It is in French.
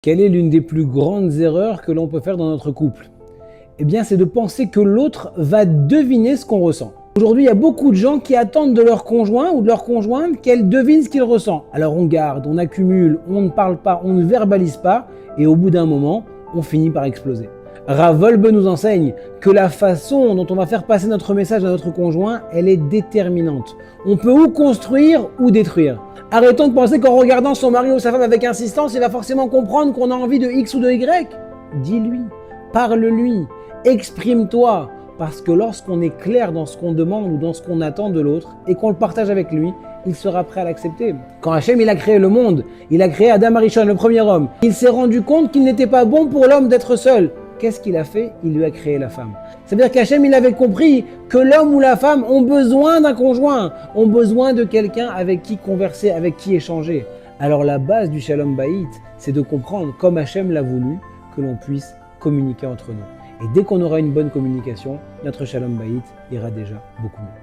Quelle est l'une des plus grandes erreurs que l'on peut faire dans notre couple? Eh bien, c'est de penser que l'autre va deviner ce qu'on ressent. Aujourd'hui, il y a beaucoup de gens qui attendent de leur conjoint ou de leur conjointe qu'elle devine ce qu'il ressent. Alors on garde, on accumule, on ne parle pas, on ne verbalise pas, et au bout d'un moment, on finit par exploser. Rav Wolbe nous enseigne que la façon dont on va faire passer notre message à notre conjoint, elle est déterminante. On peut ou construire ou détruire. Arrêtons de penser qu'en regardant son mari ou sa femme avec insistance, il va forcément comprendre qu'on a envie de X ou de Y. Dis-lui, parle-lui, exprime-toi, parce que lorsqu'on est clair dans ce qu'on demande ou dans ce qu'on attend de l'autre et qu'on le partage avec lui, il sera prêt à l'accepter. Quand Hachem il a créé le monde, il a créé Adam Arishon, le premier homme, il s'est rendu compte qu'il n'était pas bon pour l'homme d'être seul. Qu'est-ce qu'il a fait? Il lui a créé la femme. C'est-à-dire qu'Hachem, il avait compris que l'homme ou la femme ont besoin d'un conjoint, ont besoin de quelqu'un avec qui converser, avec qui échanger. Alors la base du Shalom Bayit, c'est de comprendre, comme Hachem l'a voulu, que l'on puisse communiquer entre nous. Et dès qu'on aura une bonne communication, notre Shalom Bayit ira déjà beaucoup mieux.